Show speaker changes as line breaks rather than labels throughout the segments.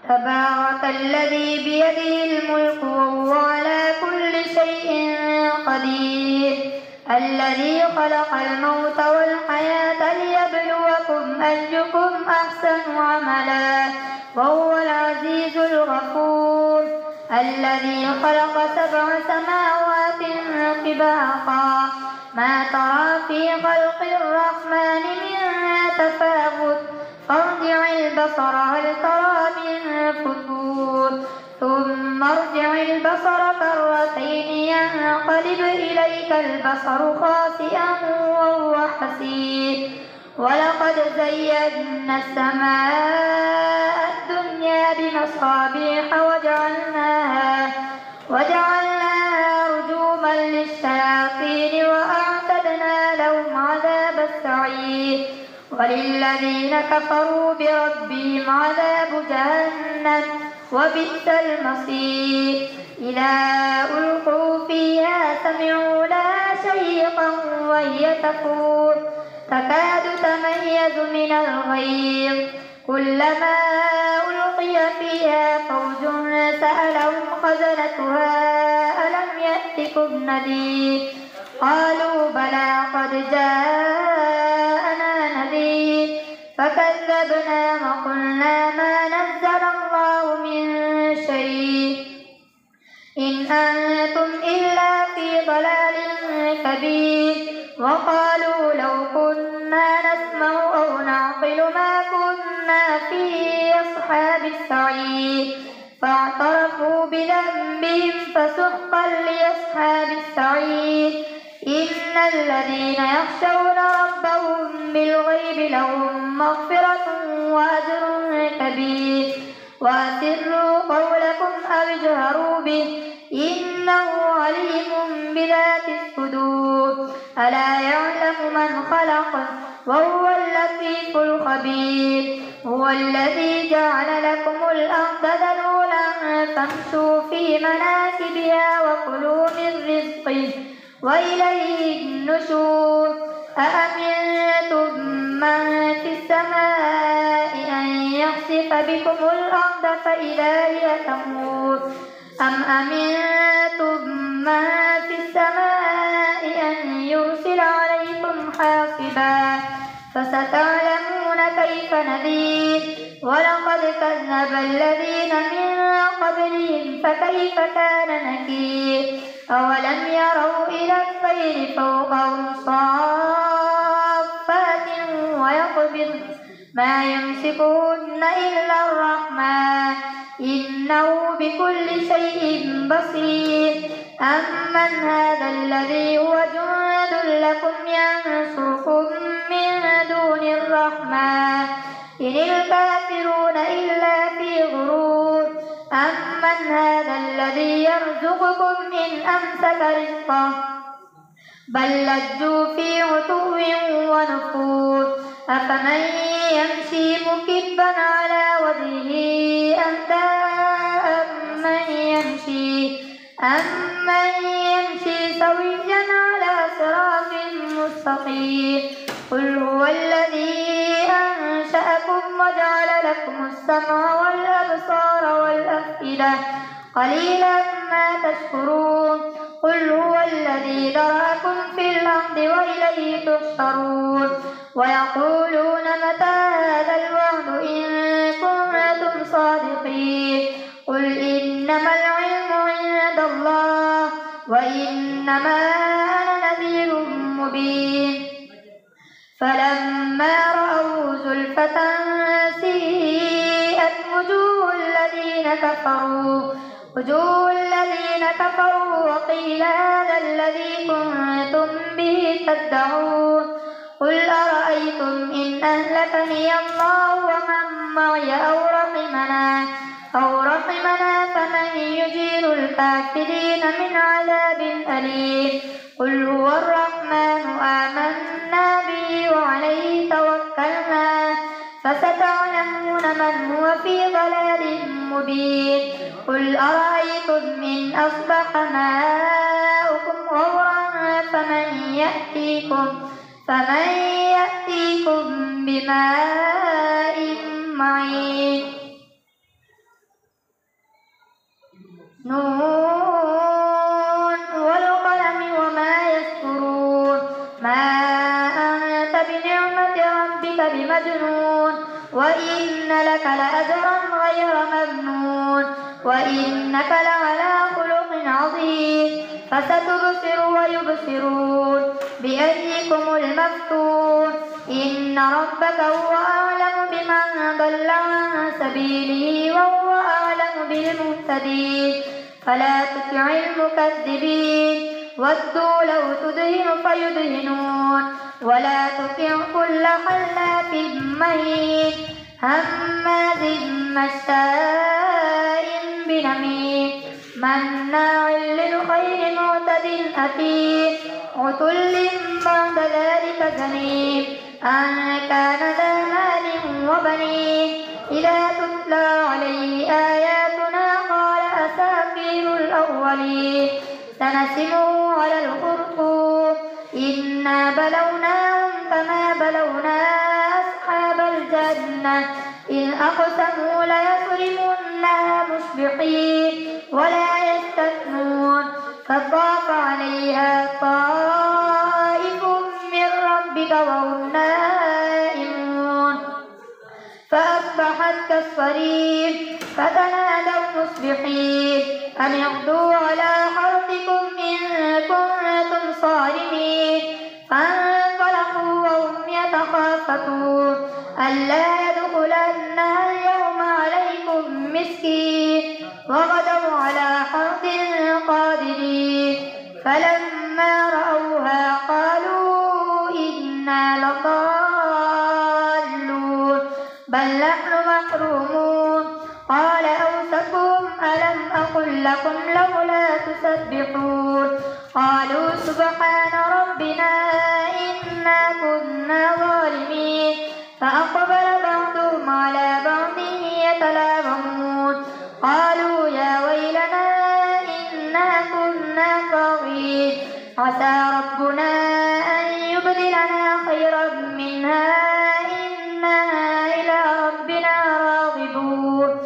تبارك الذي بيده الملك وهو على كل شيء قدير الذي خلق الموت والحياة ليبلوكم أيكم أحسن عملا وهو العزيز الغفور الذي خلق 7 سماوات طباقا ما ترى في خلق الرحمن من تفاوت فارجع البصر هل ترى من فتور ثم ارجع البصر كرتين ينقلب إليك البصر خاسئا وهو حسير ولقد زينا السماء الدنيا بمصابيح وجعلناها رجوما للشياطين وأعتدنا لهم عذاب السعير وللذين كفروا بربهم عذاب جهنم وبئس المصير إذا ألقوا فيها سمعوا لها شهيقا وهي تفور تكاد تميز من الغيظ كلما ألقي فيها فوج سألهم خزنتها ألم يأتكم نذير قالوا بلى قد جاءنا نذير فكذبنا وقلنا ما نزل الله من شيء إن أنتم إلا في ضلال كبير وقالوا لو كنا نسمع أو نعقل ما كنا في أصحاب السعير فاعترفوا بذنبهم فسحقا لأصحاب السعير إن الذين يخشون ربهم بالغيب لهم مغفرة وأجر كبير وأسروا قولكم أو اجهروا به إنه عليم بذات الصدور ألا يعلم من خلق وهو اللطيف الخبير هو الذي جعل لكم الأرض ذلولا فامشوا في مناكبها وكلوا من رزقه وإليه النشور أأمنتم من في السماء أن يخسف بكم الأرض فإذا هي تمور أم أمنتم من في السماء أن يرسل عليكم حاصبا فستعلمون كيف نذير ولقد كذب الذين من قبلهم فكيف كان نكير أولم يروا إلى الطير فوقهم صافات ويقبض ما يمسكهن إلا الرحمن إنه بكل شيء بصير أمن هذا الذي هو جند لكم ينصركم من دون الرحمن إن الكافرون إلا في غرور أمن هذا الذي يرزقكم إن أمسك رزقه بل لجوا في عتو ونفور أفمن يمشي مكبا على وجهه أمن يمشي سويا على صراط مستقيم قل هو الذي أنشأكم وجعل لكم السمع والأبصار والأفئدة قليلا ما تشكرون قل هو الذي ذرأكم في الأرض وإليه تحشرون ويقولون متى هذا الوعد إن كنتم صادقين قل إنما العلم عند الله وإنما أنا نذير مبين فلما رأوا زلفة سيئت وجوه الذين كفروا وقيل هذا الذي كنتم به تدعون قل أرأيتم إن أهلكني الله ومن معي أو رحمنا فمن يجير الكافرين من عذاب أليم قل هو الرحمن آمنا به وعليه توكلنا فستعلمون من هو في ضلال مبين قل أرأيتم إن أصبح ماؤكم غورا فمن يأتيكم بماء معين نون والقلم وما يسطرون ما أنت بنعمة ربك بمجنون وإن لك لأجرا غير ممنون وإنك لعلى خلق عظيم فستبصر ويبصرون بأيكم المفتون إن ربك هو أعلم بمن ضل عن سبيله وهو أعلم بالمهتدين فلا تطع المكذبين ودوا لو تدهن فيدهنون ولا تطع كل حلاف مهين هماز مشاء بنميم مناع للخير معتد أثيم عتل بعد ذلك زنيم أن كان ذا مال وبنين إذا تتلى عليه آياتنا قال أساطير الأولين سنسمه على الخرطوم إنا بلوناهم كما بلونا أصحاب الجنة إذ أقسموا ليصرمنها مصبحين ولا يستثنون فطاف عليها طائف من ربك وهم نائمون فأصبحت كالصريم فتنادوا مصبحين أن يغدوا على حرثكم إن كنتم صارمين فانطلقوا وهم يتخافتون ألا يدخلنها اليوم عليكم مسكين وغدوا على حرث قادرين فلما رأوها قالوا إنا لضالون بل نحن محرومون قال أوسطهم ألم أقل لكم لولا تسبحون قالوا سبحان ربنا إنا كنا ظالمين فأقبل بعضهم على بعض يتلاومون قالوا يا ويلنا إنا كنا طاغين عسى ربنا أن يبدلنا خيرا منها إنا إلى ربنا راغبون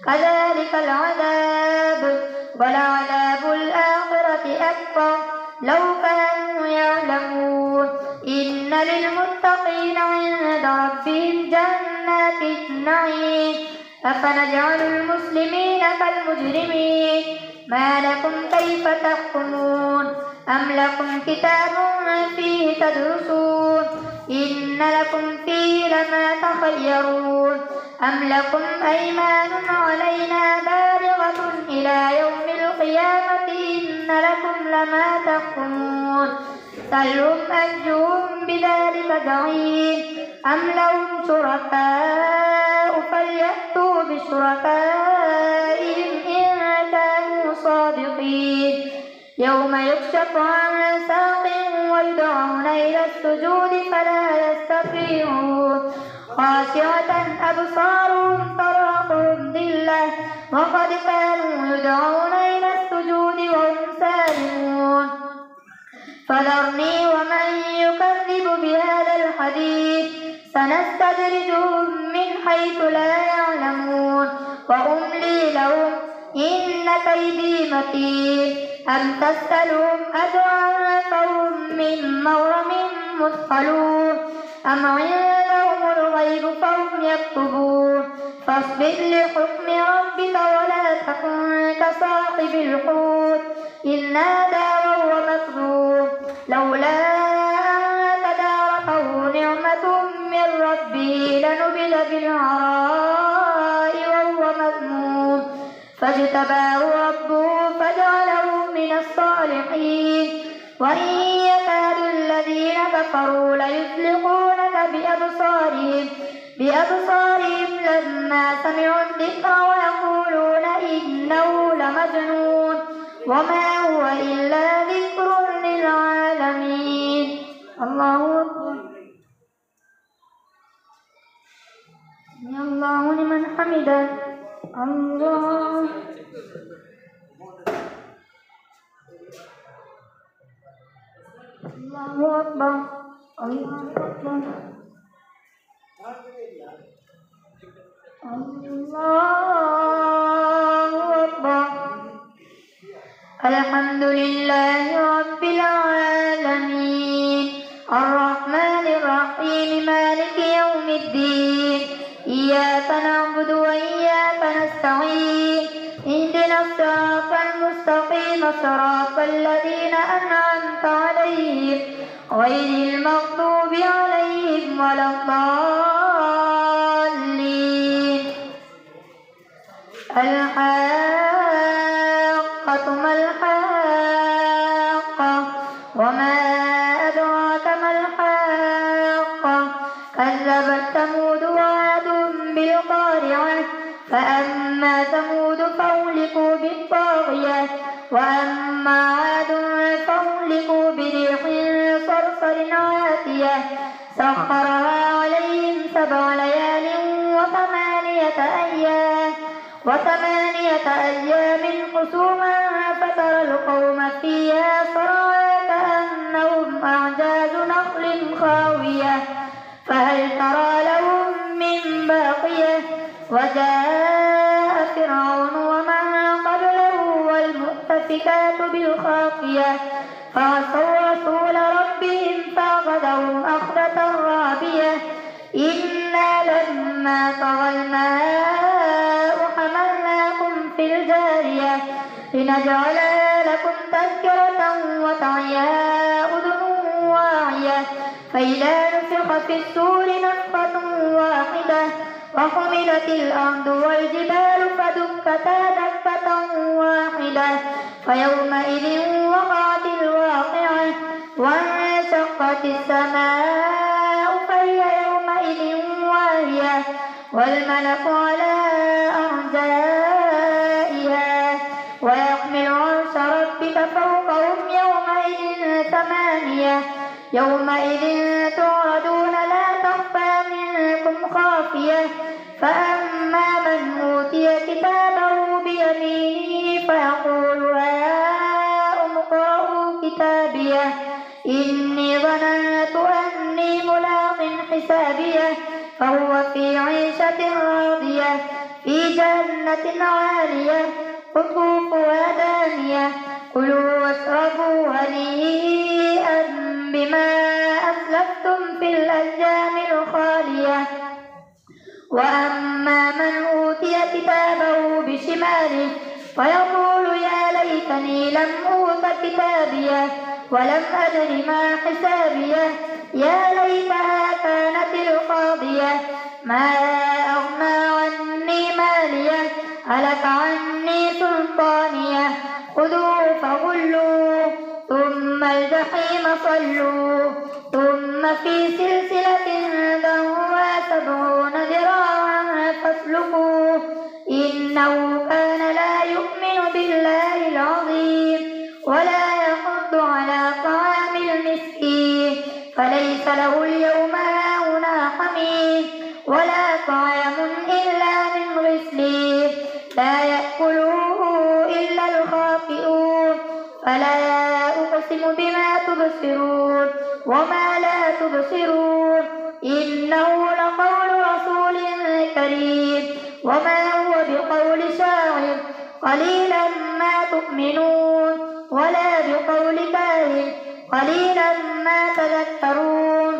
كذلك العذاب ولعذاب الآخرة أكبر لو كانوا يعلمون إن للمتقين عند ربهم جنات النعيم أفنجعل المسلمين كالمجرمين ما لكم كيف تحكمون أم لكم كتاب فيه تدرسون إن لكم فيه لما تخيرون أم لكم أيمان علينا بالغة إلى يوم القيامة إن لكم لما تحكمون سلهم أيهم بذلك زعيم أم لهم شركاء فليأتوا بشركائهم إن كانوا صادقين يوم يكشف عن ساق ويدعون إلى السجود فلا يستطيعون خاشعة أبصارهم ترهقهم ذلة وقد كانوا يدعون إلى السجود وهم سالمون فذرني ومن يكذب بهذا الحديث سنستدرجهم من حيث لا يعلمون وأملي لهم إن كيدي متين أم تسألهم أجرا فهم من مغرم مثقلون أم عندهم الغيب فهم يكتبون فاصبر لحكم ربك ولا تكن كصاحب الحوت إذ نادى وهو مكذوب لولا أن تداركه نعمة من ربه لنبذ بالعراء وهو مذموم فاجتباه ربه فجعله من الصالحين وإن يكاد الذين كفروا ليزلقونك بأبصارهم لما سمعوا الذكر ويقولون إنه لمجنون وما هو إلا ذكر للعالمين الله أكبر سمع الله لمن حمده الله أكبر الله أكبر الله أكبر الحمد لله رب العالمين الرحمن الرحيم مالك يوم الدين إياك نعبد وإياك نستعين اهدنا الصراط المستقيم صراط الذين أنعمت عليهم غير المغضوب عليهم ولا الضالين الحاقة ما الحاقة وما أدراك ما الحاقة كذبت ثمود وعاد بالقارعة فأما ثمود فأهلكوا بالطاغية وأما عاد فأهلكوا بريح صرصر عاتية سخرها عليهم 7 ليال وثمانية أيام حسوما فترى القوم فيها صرعى كأنهم أعجاز نخل خاوية فهل ترى لهم من باقية وجاء فرعون ومن قبله والمؤتفكات بالخاطية فعصوا رسول ربهم فأخذهم أخذة رابية إنا لما طغى الماء حملناكم في الجارية لنجعلها لكم تذكرة وتعيها أذن واعية فإذا نفخ في الصور نفخة واحدة وحملت الأرض والجبال فدكتا دكة واحدة فيومئذ وقعت الواقعة وانشقت السماء فهي يومئذ واهية والملك على أرجائها ويحمل عرش ربك فوقهم يومئذ 8 يومئذ تعرضون لا تخفى منكم خافية فأما من أوتي كتابه بيمينه فيقول هاؤم اقرءوا كتابيه إني ظننت أني ملاق حسابيه فهو في عيشة راضية في جنة عالية قطوفها دانية كلوا واشربوا هنيئا بما أسلفتم في الأيام الخالية وأما من أوتي كتابه بشماله فيقول يا ليتني لم أوت كتابيه ولم أدر ما حسابيه يا ليتها كانت القاضية ما أغنى عني ماليه هلك عني سلطانيه خذوه فغلوه ثم الجحيم صلوه ثم في سلسلة ذرعها 70 ذراعا فاسلكوه إنه كان لا يؤمن بالله العظيم ولا يحض على طعام المسكين فليس له اليوم هاهنا حميم ولا طعام إلا من غسلين لا يأكله إلا الخاطئون فلا أقسم بما تبصرون وما لا تبصرون إنه لقول رسول كريم وما هو بقول شاعر قليلا ما تؤمنون ولا بقول كاهن قليلا ما تذكرون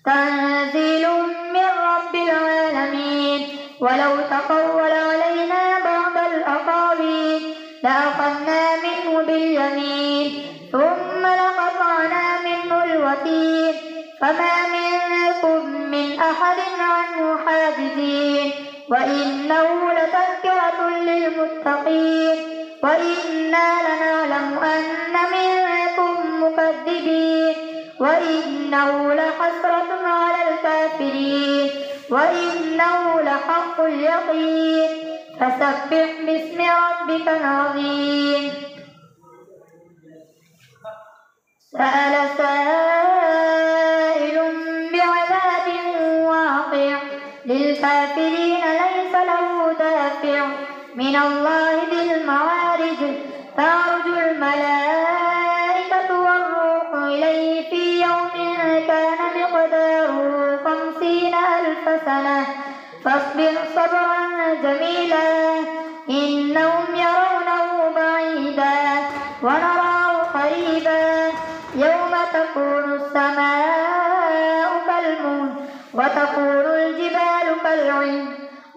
تنزيل من رب العالمين ولو تقول علينا بعض الأقاويل لأخذنا منه باليمين ثم لقطعنا منه الوتين فما منكم من أحد عنه حاجزين وإنه لتذكرة للمتقين وإنا لنعلم أن منكم مكذبين وإنه لحسرة على الكافرين وإنه لحق اليقين فسبح باسم ربك العظيم سأل سائل بعذاب واقع للكافرين ليس له دافع من الله ذي المعارج تعرج الملائكة والروح إليه في يوم كان مقداره 50,000 سنة فاصبر صبرا جميلا إنهم يرونه بعيدا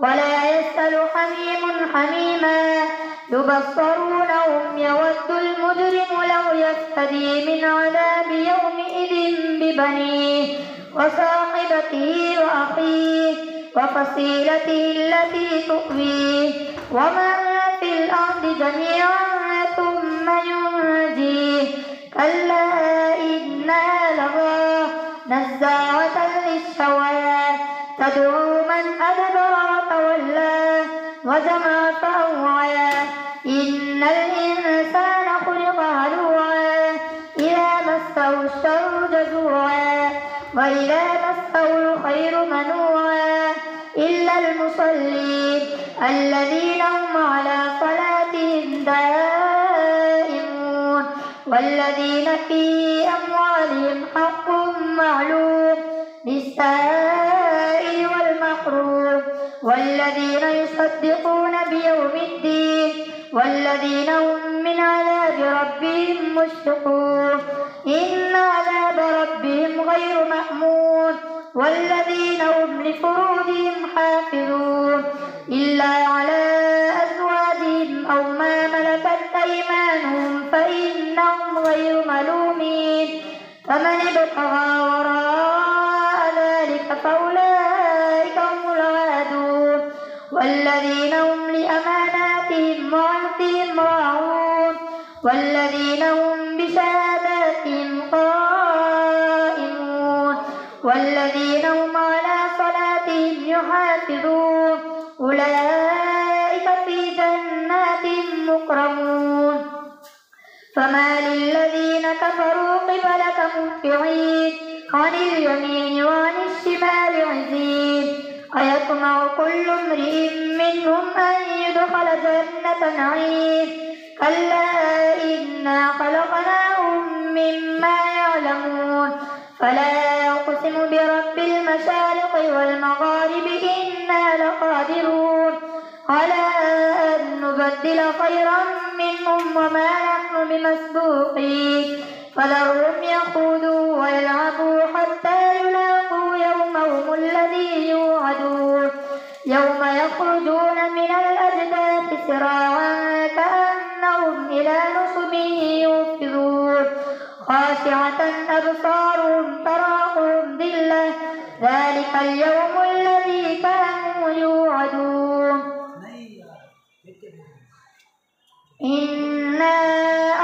ولا يسأل حميم حميما يبصرونهم يود المجرم لو يفتدي من عذاب يومئذ ببنيه وصاحبته وأخيه وفصيلته التي تؤويه ومن في الأرض جميعا ثم ينجيه كلا إنها لظى نزاعة للشوى تدعو من أدبر وتولى وجمع فأوعى إن الإنسان خلق هلوعا إذا مسه الشر جزوعا وإذا مسه الخير منوعا إلا المصلين الذين هم على صلاتهم دائمون والذين في أموالهم حق معلوم للسائل والمحروم والذين يصدقون بيوم الدين والذين هم من عذاب ربهم مشفقون إن عذاب ربهم غير مأمون والذين هم لفروجهم حافظون إلا على أزواجهم أو ما ملكت أيمانهم فإنهم غير ملومين فمن ابتغى وراء ذلك فأولئك هم العادون والذين هم لأماناتهم وعهدهم راعون والذين هم بشهاداتهم قائمون والذين هم على صلاتهم يحافظون أولئك في جنات مكرمون فما للذين كفروا قبلك مهطعين عن اليمين وعن الشمال عزين أيطمع كل امرئ منهم أن يدخل جنة نعيم كلا إنا خلقناهم مما يعلمون فلا أقسم برب المشارق والمغارب إنا لقادرون على أن نبدل خيرا منهم وما نحن بمسبوقين فذرهم يخوضوا ويلعبوا حتى يلاقوا يومهم الذي يوعدون يوم يخرجون من الأجداث سراعا كأنهم إلى نصب يوفضون خاشعة أبصارهم تراقهم ذلة ذلك اليوم الذي كانوا يوعدون إنا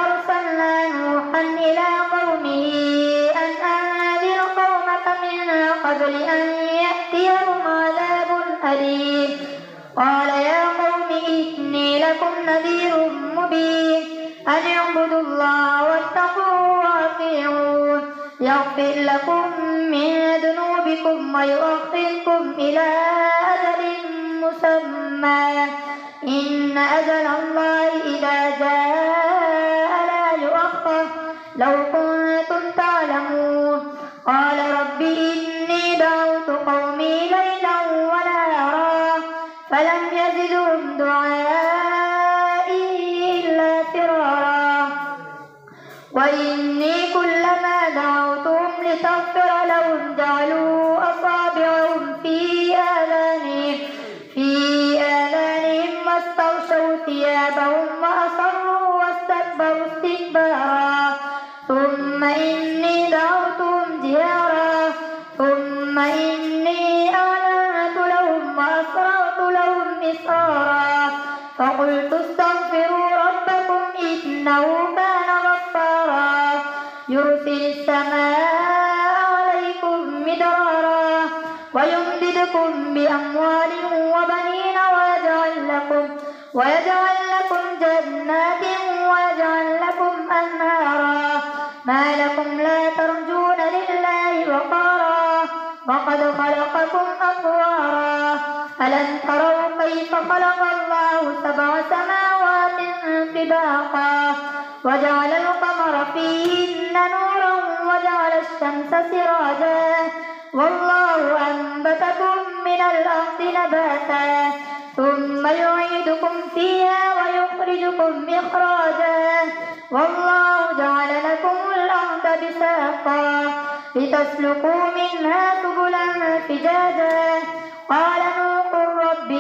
أرسلنا نوحا إلى قومه أن أنذر قومك من قبل أن يأتيهم عذاب أليم قال يا قوم إني لكم نذير مبين أن اعبدوا الله واتقوه وأطيعون يغفر لكم من ذنوبكم ويؤخركم إلى أجل مسمى إن أجل الله إذا جاء لا يؤخر لو كنتم تعلمون قال رب إني دعوت قومي ليلا ونهارا فلم يزدهم دعائي إلا فرارا وإني كلما دعوتهم لتغفر لهم جعلوا أصابعهم في آذانهم واستغشوا ثيابهم وأصروا واستكبروا استكبارا ثم إني دعوتهم جهارا ثم إني أعلنت لهم وأسررت لهم إسرارا فقلت استغفروا ربكم إنه كان غفارا يرسل السماء عليكم مدرارا ويمددكم بأموال وبنين ويجعل لكم جنات ويجعل لكم أنهارا ما لكم لا ترجون لله وقارا وقد خلقكم أطوارا ألم تروا كيف خلق الله 7 سماوات طباقا وجعل القمر فيهن نورا وجعل الشمس سراجا والله أنبتكم من الأرض نباتا ثم يعيدكم فيها ويخرجكم إخراجا والله جعل لكم الأرض بساطا لتسلكوا منها سبلا فجاجا قال نوح رب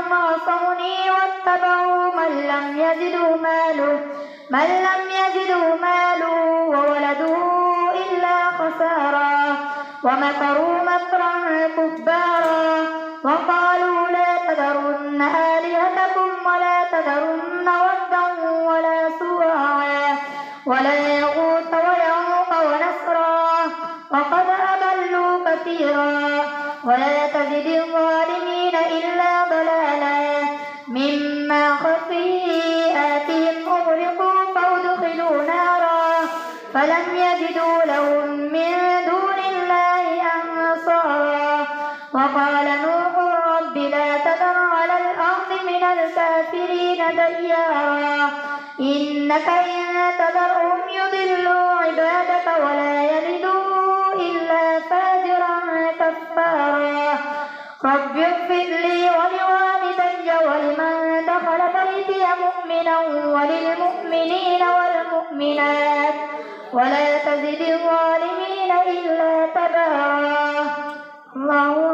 إنهم عصوني واتبعوا من لم يزده ماله وولده إلا خسارا ومكروا مكرا كبارا وقالوا لا تذرن آلهتكم ولا تذرن ودا ولا سواعا ولا يغوث ويعوق ونسرا وقد أضلوا كثيرا ولا تزد الظالمين إلا ضلالا مما خطيئاتهم أغرقوا فأدخلوا نارا فلم يجدوا لهم من دون الله أنصارا وقال نوح رب لا تذر على الأرض من الكافرين ديارا إنك إن تذرهم يضلوا عبادك ولا يلدوا إلا فاجرا كفارا رب اغفر لي ولوالدي ولمن دخل بيتي مؤمنا وللمؤمنين والمؤمنات ولا تزد الظالمين إلا تبارا. الله